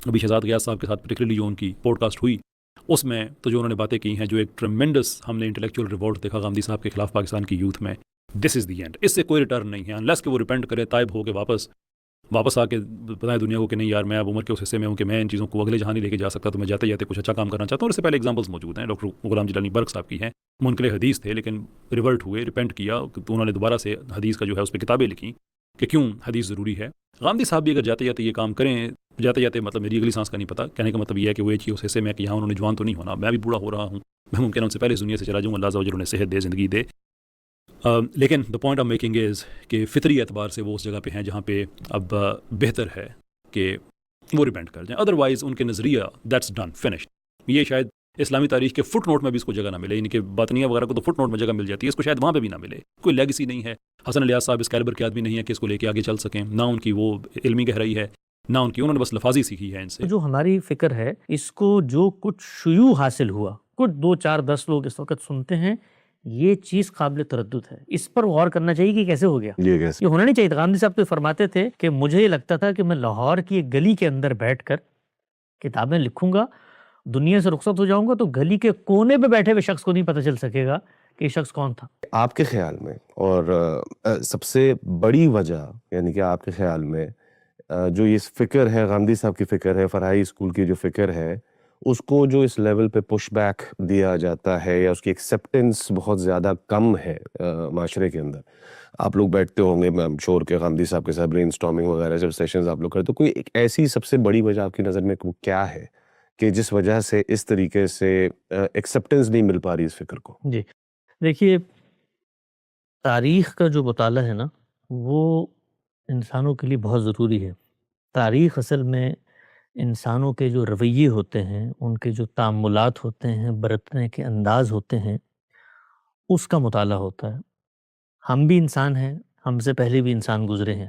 ابھی شہزاد غیاث صاحب کے ساتھ پرٹیکولرلی جو ان کی پوڈ کاسٹ ہوئی اس میں تو جو انہوں نے باتیں کی ہیں، جو ایک ٹرمینڈس ہم نے انٹلیکچوئل ریوولٹ دیکھا غامدی صاحب کے خلاف پاکستان کی یوتھ میں، دس از دی اینڈ، اس سے کوئی ریٹرن نہیں ہے انلیس کہ وہ ریپینٹ کرے، تائب ہو کے واپس آ کے بتائیں دنیا کو کہ نہیں یار میں اب عمر کے اس حصے میں ہوں کہ میں ان چیزوں کو اگلے جہاں نہیں لے کے جا سکتا، تو میں جاتے جاتے کچھ اچھا کام کرنا چاہتا ہوں۔ اور اس سے پہلے ایگزامپلس موجود ہیں، ڈاکٹر غلام جیلانی برق صاحب کی ہیں، منکر حدیث تھے لیکن ریورٹ ہوئے، ریپینٹ کیا، تو انہوں نے دوبارہ سے حدیث کا جو ہے اس پہ کتابیں لکھی کہ کیوں حدیث ضروری ہے۔ غامدی صاحب بھی اگر جاتے جاتے یہ کام کریں، جاتے جاتے مطلب میری اگلی سانس کا نہیں پتہ، کہنے کا مطلب یہ ہے کہ وہ ایک ہی اس حصے میں کہ یہاں انہوں نے جوان تو نہیں ہونا، میں بھی بوڑھا ہو رہا ہوں، میں ممکن ہے ان سے پہلے اس دنیا سے چلا جاؤں، اللہ عز و جل انہیں صحت دے، زندگی دے۔ لیکن the point of making is کہ فطری اعتبار سے وہ اس جگہ پہ ہیں جہاں پہ اب بہتر ہے کہ وہ ریپینٹ کر جائیں، ادروائز ان کے نظریہ دیٹس ڈن فنشڈ۔ یہ شاید اسلامی تاریخ کے فٹ نوٹ میں بھی اس کو جگہ نہ ملے، یعنی کہ باطنیہ وغیرہ کو تو فٹ نوٹ میں جگہ مل جاتی ہے، اس کو شاید وہاں پہ بھی نہ ملے، کوئی لیگیسی نہیں ہے، حسن الیاس صاحب اس کیلیبر کے آدمی نہیں ہے کہ اس کو لے کے آگے چل سکیں، نہ ان کی وہ علمی گہرائی ہے، نہ ان کی، انہوں نے بس لفاظی سیکھی ہے ان سے۔ جو ہماری فکر ہے اس کو جو کچھ شیوع حاصل ہوا، کچھ 2 4 10 لوگ اس وقت سنتے ہیں، یہ چیز قابل تردد ہے، اس پر غور کرنا چاہیے کہ کیسے ہو گیا، یہ ہونا نہیں چاہیے تھا۔ غامدی صاحب تو فرماتے تھے کہ مجھے یہ لگتا تھا کہ میں لاہور کی ایک گلی کے اندر بیٹھ کر کتابیں لکھوں گا، دنیا سے رخصت ہو جاؤں گا تو گلی کے کونے پہ بیٹھے ہوئے شخص کو نہیں پتہ چل سکے گا کہ یہ شخص کون تھا۔ آپ کے خیال میں، اور سب سے بڑی وجہ یعنی کہ آپ کے خیال میں جو یہ فکر ہے، غامدی صاحب کی فکر ہے، فرحائی اسکول کی جو فکر ہے، اس کو جو اس لیول پہ پش بیک دیا جاتا ہے یا اس کی ایکسیپٹنس بہت زیادہ کم ہے معاشرے کے اندر، آپ لوگ بیٹھتے ہوں گے میں شور کے غامدی صاحب کے ساتھ برین اسٹارمنگ وغیرہ جب سیشنز آپ لوگ کرتے، تو کوئی ایک ایسی سب سے بڑی وجہ آپ کی نظر میں وہ کیا ہے کہ جس وجہ سے اس طریقے سے ایکسیپٹنس نہیں مل پا رہی اس فکر کو؟ جی دیکھیے، تاریخ کا جو مطالعہ ہے نا وہ انسانوں کے لیے بہت ضروری ہے۔ تاریخ اصل میں انسانوں کے جو رویے ہوتے ہیں، ان کے جو تعاملات ہوتے ہیں، برتنے کے انداز ہوتے ہیں، اس کا مطالعہ ہوتا ہے۔ ہم بھی انسان ہیں، ہم سے پہلے بھی انسان گزرے ہیں،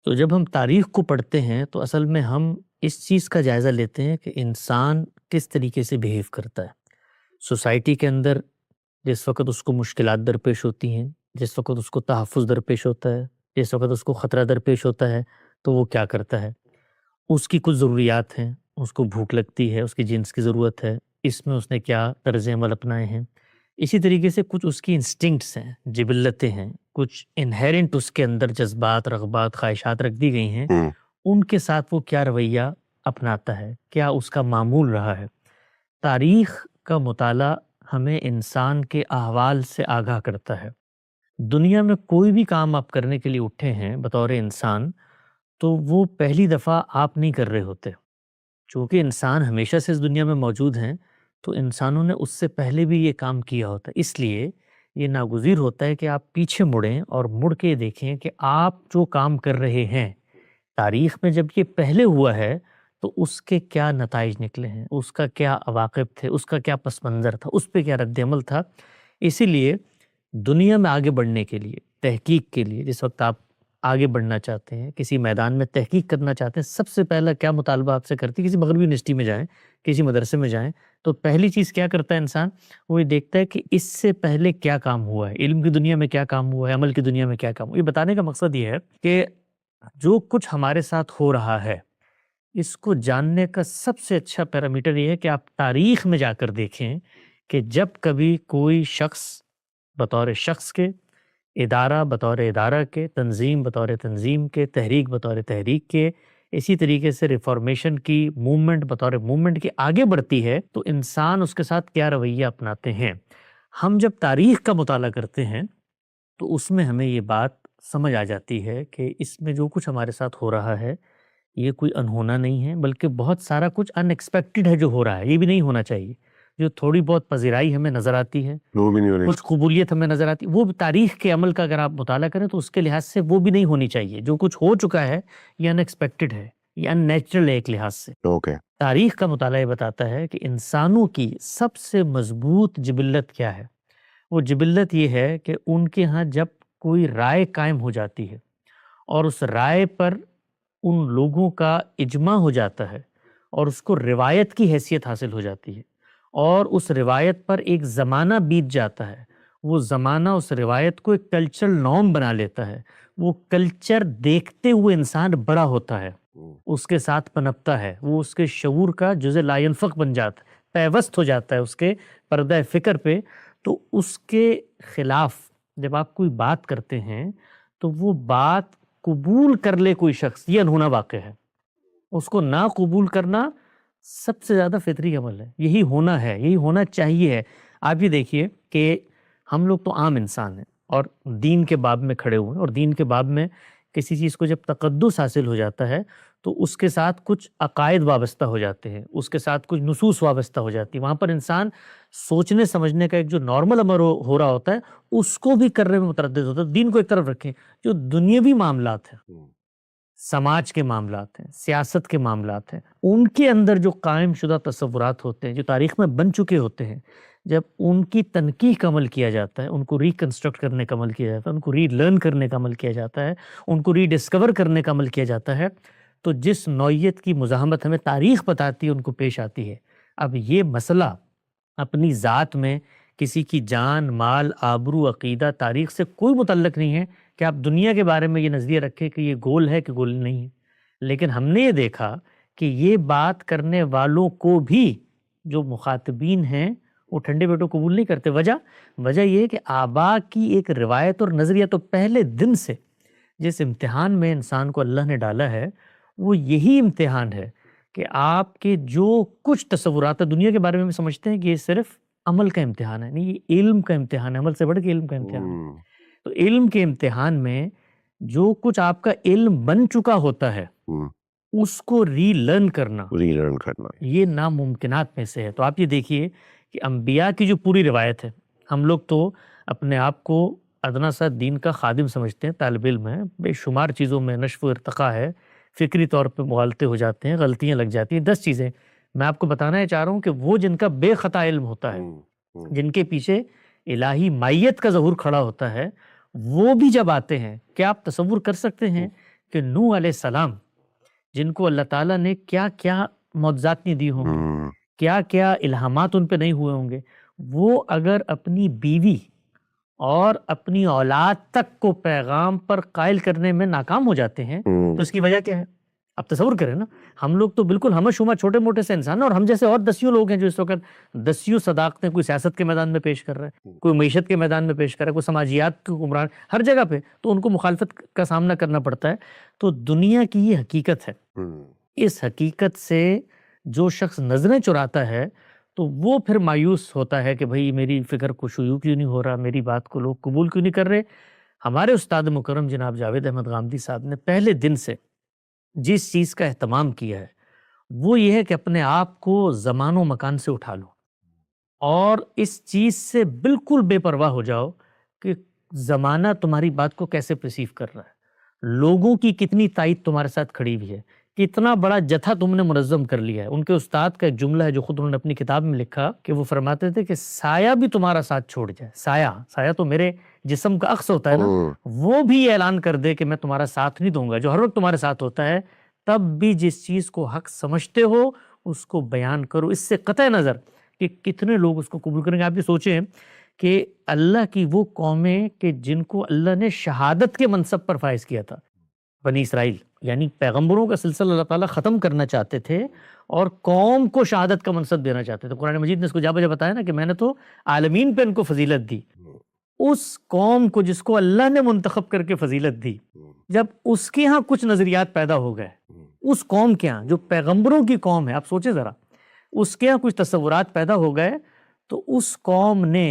تو جب ہم تاریخ کو پڑھتے ہیں تو اصل میں ہم اس چیز کا جائزہ لیتے ہیں کہ انسان کس طریقے سے بیہیو کرتا ہے سوسائٹی کے اندر۔ جس وقت اس کو مشکلات درپیش ہوتی ہیں، جس وقت اس کو تحفظ درپیش ہوتا ہے، جس وقت اس کو خطرہ درپیش ہوتا ہے، تو وہ کیا کرتا ہے۔ اس کی کچھ ضروریات ہیں، اس کو بھوک لگتی ہے، اس کی جنس کی ضرورت ہے، اس میں اس نے کیا طرز عمل اپنائے ہیں۔ اسی طریقے سے کچھ اس کی انسٹنکٹس ہیں، جبلتیں ہیں، کچھ انہیرنٹ اس کے اندر جذبات، رغبات، خواہشات رکھ دی گئی ہیں، ان کے ساتھ وہ کیا رویہ اپناتا ہے، کیا اس کا معمول رہا ہے۔ تاریخ کا مطالعہ ہمیں انسان کے احوال سے آگاہ کرتا ہے۔ دنیا میں کوئی بھی کام آپ کرنے کے لیے اٹھے ہیں بطور انسان، تو وہ پہلی دفعہ آپ نہیں کر رہے ہوتے، چونکہ انسان ہمیشہ سے اس دنیا میں موجود ہیں، تو انسانوں نے اس سے پہلے بھی یہ کام کیا ہوتا ہے۔ اس لیے یہ ناگزیر ہوتا ہے کہ آپ پیچھے مڑیں اور مڑ کے دیکھیں کہ آپ جو کام کر رہے ہیں تاریخ میں جب یہ پہلے ہوا ہے تو اس کے کیا نتائج نکلے ہیں، اس کا کیا عواقب تھے، اس کا کیا پس منظر تھا، اس پہ کیا رد عمل تھا۔ اسی لیے دنیا میں آگے بڑھنے کے لیے، تحقیق کے لیے، جس وقت آپ آگے بڑھنا چاہتے ہیں، کسی میدان میں تحقیق کرنا چاہتے ہیں، سب سے پہلا کیا مطالبہ آپ سے کرتی ہے؟ کسی مغربی یونیورسٹی میں جائیں، کسی مدرسے میں جائیں، تو پہلی چیز کیا کرتا ہے انسان؟ وہ یہ دیکھتا ہے کہ اس سے پہلے کیا کام ہوا ہے، علم کی دنیا میں کیا کام ہوا ہے، عمل کی دنیا میں کیا کام ہوا ہے۔ یہ بتانے کا مقصد یہ ہے کہ جو کچھ ہمارے ساتھ ہو رہا ہے، اس کو جاننے کا سب سے اچھا پیرامیٹر یہ ہے کہ آپ تاریخ میں جا کر دیکھیں کہ جب کبھی کوئی شخص بطور شخص کے، ادارہ بطور ادارہ کے، تنظیم بطور تنظیم کے، تحریک بطور تحریک کے، اسی طریقے سے ریفارمیشن کی موومنٹ بطور موومنٹ کے آگے بڑھتی ہے، تو انسان اس کے ساتھ کیا رویہ اپناتے ہیں۔ ہم جب تاریخ کا مطالعہ کرتے ہیں تو اس میں ہمیں یہ بات سمجھ آ جاتی ہے کہ اس میں جو کچھ ہمارے ساتھ ہو رہا ہے یہ کوئی انہونا نہیں ہے، بلکہ بہت سارا کچھ ان ایکسپیکٹڈ ہے جو ہو رہا ہے۔ یہ بھی نہیں ہونا چاہیے۔ جو تھوڑی بہت پذیرائی ہمیں نظر آتی ہے، وہ بھی نہیں ہو رہی، کچھ قبولیت ہمیں نظر آتی ہے، وہ تاریخ کے عمل کا اگر آپ مطالعہ کریں تو اس کے لحاظ سے وہ بھی نہیں ہونی چاہیے۔ جو کچھ ہو چکا ہے یہ ان ایکسپیکٹڈ ہے، یہ ان نیچرل ہے ایک لحاظ سے۔ تاریخ کا مطالعہ یہ بتاتا ہے کہ انسانوں کی سب سے مضبوط جبلت کیا ہے۔ وہ جبلت یہ ہے کہ ان کے ہاں جب کوئی رائے قائم ہو جاتی ہے اور اس رائے پر ان لوگوں کا اجماع ہو جاتا ہے اور اس کو روایت کی حیثیت حاصل ہو جاتی ہے، اور اس روایت پر ایک زمانہ بیت جاتا ہے، وہ زمانہ اس روایت کو ایک کلچرل نارم بنا لیتا ہے، وہ کلچر دیکھتے ہوئے انسان بڑا ہوتا ہے۔ اس کے ساتھ پنپتا ہے، وہ اس کے شعور کا جزء لا ينفق بن جاتا ہے، پیوست ہو جاتا ہے اس کے پردہ فکر پہ. تو اس کے خلاف جب آپ کوئی بات کرتے ہیں تو وہ بات قبول کر لے کوئی شخص، یہ انہونا واقع ہے. اس کو نہ قبول کرنا سب سے زیادہ فطری عمل ہے. یہی ہونا ہے، یہی ہونا چاہیے ہے. آپ یہ دیکھیے کہ ہم لوگ تو عام انسان ہیں اور دین کے باب میں کھڑے ہوئے ہیں، اور دین کے باب میں کسی چیز کو جب تقدس حاصل ہو جاتا ہے تو اس کے ساتھ کچھ عقائد وابستہ ہو جاتے ہیں، اس کے ساتھ کچھ نصوص وابستہ ہو جاتی ہیں. وہاں پر انسان سوچنے سمجھنے کا ایک جو نارمل عمل ہو رہا ہوتا ہے اس کو بھی کرنے میں متردد ہوتا ہے. دین کو ایک طرف رکھیں، جو دنیاوی معاملات ہیں، سماج کے معاملات ہیں، سیاست کے معاملات ہیں، ان کے اندر جو قائم شدہ تصورات ہوتے ہیں، جو تاریخ میں بن چکے ہوتے ہیں، جب ان کی تنقیح کا عمل کیا جاتا ہے، ان کو ریکنسٹرکٹ کرنے کا عمل کیا جاتا ہے، ان کو ری لرن کرنے کا عمل کیا جاتا ہے، ان کو ری ڈسکور کرنے کا عمل کیا جاتا ہے، تو جس نوعیت کی مزاحمت ہمیں تاریخ بتاتی ہے ان کو پیش آتی ہے. اب یہ مسئلہ اپنی ذات میں کسی کی جان، مال، آبرو، عقیدہ، تاریخ سے کوئی متعلق نہیں ہے کہ آپ دنیا کے بارے میں یہ نظریہ رکھیں کہ یہ گول ہے کہ گول نہیں ہے. لیکن ہم نے یہ دیکھا کہ یہ بات کرنے والوں کو بھی جو مخاطبین ہیں وہ ٹھنڈے پیٹوں قبول نہیں کرتے. وجہ یہ ہے کہ آبا کی ایک روایت اور نظریہ تو پہلے دن سے جس امتحان میں انسان کو اللہ نے ڈالا ہے وہ یہی امتحان ہے کہ آپ کے جو کچھ تصورات دنیا کے بارے میں سمجھتے ہیں کہ یہ صرف عمل کا امتحان ہے. نہیں، یہ علم کا امتحان ہے، عمل سے بڑھ کے علم کا امتحان ہے. تو علم کے امتحان میں جو کچھ آپ کا علم بن چکا ہوتا ہے اس کو ری لرن کرنا یہ ناممکنات میں سے ہے. تو آپ یہ دیکھیے کہ انبیاء کی جو پوری روایت ہے، ہم لوگ تو اپنے آپ کو ادنا سا دین کا خادم سمجھتے ہیں، طالب علم ہیں، بے شمار چیزوں میں نشو و ارتقاء ہے، فکری طور پہ مغالطے ہو جاتے ہیں، غلطیاں لگ جاتی ہیں. 10 چیزیں میں آپ کو بتانا چاہ رہا ہوں کہ وہ جن کا بے خطا علم ہوتا ہے، جن کے پیچھے الہی مائیت کا ظہور کھڑا ہوتا ہے، وہ بھی جب آتے ہیں، کیا آپ تصور کر سکتے ہیں کہ نوح علیہ السلام جن کو اللہ تعالیٰ نے کیا کیا معجزات نہیں دی ہوں گے، کیا کیا الہامات ان پہ نہیں ہوئے ہوں گے، وہ اگر اپنی بیوی اور اپنی اولاد تک کو پیغام پر قائل کرنے میں ناکام ہو جاتے ہیں تو اس کی وجہ کیا ہے؟ آپ تصور کریں نا، ہم لوگ تو بالکل ہمہ شمہ چھوٹے موٹے سے انسان ہیں، اور ہم جیسے اور دسیوں لوگ ہیں جو اس وقت دسیوں صداقتیں کوئی سیاست کے میدان میں پیش کر رہا ہے، کوئی معیشت کے میدان میں پیش کر رہا ہے، کوئی سماجیات کے حکمران، ہر جگہ پہ تو ان کو مخالفت کا سامنا کرنا پڑتا ہے. تو دنیا کی یہ حقیقت ہے. اس حقیقت سے جو شخص نظریں چراتا ہے تو وہ پھر مایوس ہوتا ہے کہ بھئی میری فکر کو شیوع کیوں نہیں ہو رہا، میری بات کو لوگ قبول کیوں نہیں کر رہے. ہمارے استاد مکرم جناب جاوید احمد غامدی صاحب نے پہلے دن سے جس چیز کا اہتمام کیا ہے وہ یہ ہے کہ اپنے آپ کو زمان و مکان سے اٹھا لو اور اس چیز سے بالکل بے پرواہ ہو جاؤ کہ زمانہ تمہاری بات کو کیسے پرسیو کر رہا ہے، لوگوں کی کتنی تائید تمہارے ساتھ کھڑی ہوئی ہے، کتنا بڑا جتھا تم نے منظم کر لیا ہے. ان کے استاد کا ایک جملہ ہے جو خود انہوں نے اپنی کتاب میں لکھا کہ وہ فرماتے تھے کہ سایہ بھی تمہارا ساتھ چھوڑ جائے، سایہ تو میرے جسم کا عکس ہوتا ہے نا، وہ بھی یہ اعلان کر دے کہ میں تمہارا ساتھ نہیں دوں گا، جو ہر وقت تمہارے ساتھ ہوتا ہے، تب بھی جس چیز کو حق سمجھتے ہو اس کو بیان کرو. اس سے قطع نظر کہ کتنے لوگ اس کو قبول کریں گے. آپ یہ سوچیں کہ اللہ کی وہ قومیں کہ جن کو اللہ نے شہادت کے منصب پر فائز کیا تھا، بنی اسرائیل، یعنی پیغمبروں کا سلسلہ اللہ تعالیٰ ختم کرنا چاہتے تھے اور قوم کو شہادت کا منصب دینا چاہتے تھے. قرآن مجید نے اس کو جا بجا بتایا نا کہ میں نے تو عالمین پہ ان کو فضیلت دی. اس قوم کو جس کو اللہ نے منتخب کر کے فضیلت دی، جب اس کے ہاں کچھ نظریات پیدا ہو گئے، اس قوم کے ہاں جو پیغمبروں کی قوم ہے، آپ سوچیں ذرا، اس کے ہاں کچھ تصورات پیدا ہو گئے تو اس قوم نے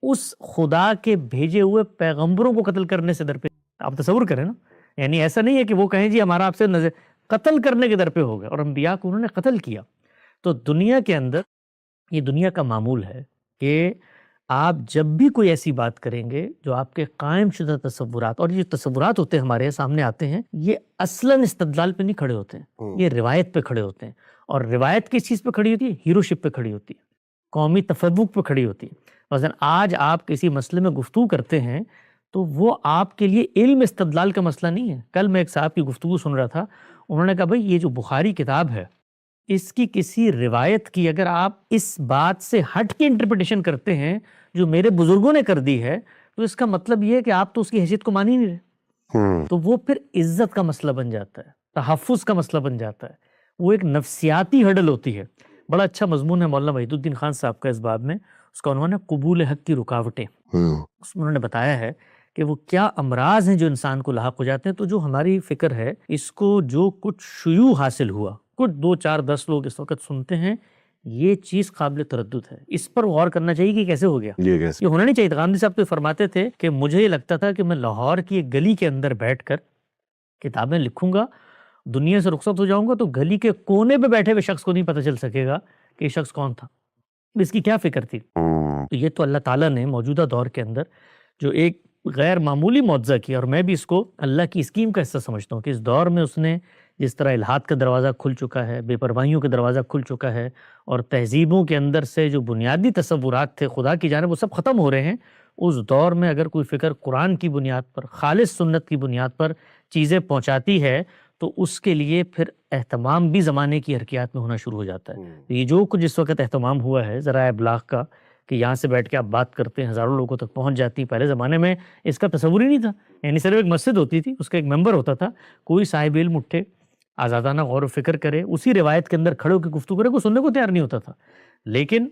اس خدا کے بھیجے ہوئے پیغمبروں کو قتل کرنے سے درپے. آپ تصور کریں نا، یعنی ایسا نہیں ہے کہ وہ کہیں جی ہمارا آپ سے قتل کرنے کے درپے ہو گئے، اور انبیاء کو انہوں نے قتل کیا. تو دنیا کے اندر یہ دنیا کا معمول ہے کہ آپ جب بھی کوئی ایسی بات کریں گے جو آپ کے قائم شدہ تصورات، اور یہ تصورات ہوتے ہیں ہمارے سامنے آتے ہیں، یہ اصلاً استدلال پہ نہیں کھڑے ہوتے ہیں، یہ روایت پہ کھڑے ہوتے ہیں. اور روایت کس چیز پہ کھڑی ہوتی ہے؟ ہیرو شپ پہ کھڑی ہوتی ہے، قومی تفوق پہ کھڑی ہوتی ہے. مثلا آج آپ کسی مسئلے میں گفتگو کرتے ہیں تو وہ آپ کے لیے علم استدلال کا مسئلہ نہیں ہے. کل میں ایک صاحب کی گفتگو سن رہا تھا، انہوں نے کہا بھائی یہ جو بخاری کتاب ہے اس کی کسی روایت کی اگر آپ اس بات سے ہٹ کے انٹرپریٹیشن کرتے ہیں جو میرے بزرگوں نے کر دی ہے تو اس کا مطلب یہ ہے کہ آپ تو اس کی حیثیت کو مان ہی نہیں رہے. تو وہ پھر عزت کا مسئلہ بن جاتا ہے. تحفظ کا مسئلہ بن جاتا ہے، وہ ایک نفسیاتی ہڈل ہوتی ہے۔ بڑا اچھا مضمون ہے مولانا وحید الدین خان صاحب کا اس باب میں، اس کا عنوان ہے قبول حق کی رکاوٹیں۔ اس میں انہوں نے بتایا ہے کہ وہ کیا امراض ہیں جو انسان کو لاحق ہو جاتے ہیں۔ تو جو ہماری فکر ہے، اس کو جو کچھ شیوع حاصل ہوا، کچھ 2 4 10 لوگ اس وقت سنتے ہیں، یہ چیز قابل تردد ہے، اس پر غور کرنا چاہیے کہ کیسے ہو گیا، یہ کیسے؟ یہ ہونا نہیں چاہیے تھا۔ غامدی صاحب تو فرماتے تھے کہ مجھے یہ لگتا تھا کہ میں لاہور کی ایک گلی کے اندر بیٹھ کر کتابیں لکھوں گا، دنیا سے رخصت ہو جاؤں گا تو گلی کے کونے پہ بیٹھے ہوئے شخص کو نہیں پتہ چل سکے گا کہ یہ شخص کون تھا، اس کی کیا فکر تھی۔ تو یہ تو اللہ تعالیٰ نے موجودہ دور کے اندر جو ایک غیر معمولی معجزہ کیا، اور میں بھی اس کو اللہ کی اسکیم کا حصہ سمجھتا ہوں کہ اس دور میں اس نے جس طرح الحاد کا دروازہ کھل چکا ہے، بے پروائیوں کا دروازہ کھل چکا ہے، اور تہذیبوں کے اندر سے جو بنیادی تصورات تھے خدا کی جانب وہ سب ختم ہو رہے ہیں، اس دور میں اگر کوئی فکر قرآن کی بنیاد پر، خالص سنت کی بنیاد پر چیزیں پہنچاتی ہے تو اس کے لیے پھر اہتمام بھی زمانے کی حرکیات میں ہونا شروع ہو جاتا ہے۔ یہ جو کچھ اس وقت اہتمام ہوا ہے ذرائع ابلاغ کا، کہ یہاں سے بیٹھ کے آپ بات کرتے ہیں، ہزاروں لوگوں تک پہنچ جاتی، پہلے زمانے میں اس کا تصور ہی نہیں تھا۔ یعنی صرف ایک مسجد ہوتی تھی، اس کا ایک ممبر ہوتا تھا، کوئی صاحب علم اٹھے، آزادانہ غور و فکر کرے، اسی روایت کے اندر کھڑے ہو کے گفتگو کرے، کوئی سننے کو تیار نہیں ہوتا تھا۔ لیکن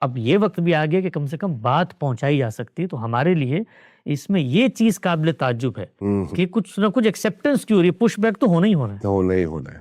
اب یہ وقت بھی آ گیا کہ کم سے کم بات پہنچائی جا سکتی ہے، تو ہمارے لیے اس میں یہ چیز قابل تعجب ہے کہ کچھ نہ کچھ ایکسیپٹنس کی ہو رہی ہے، پش بیک تو ہونا ہی ہونا ہے۔ ہونا ہی ہونا ہے۔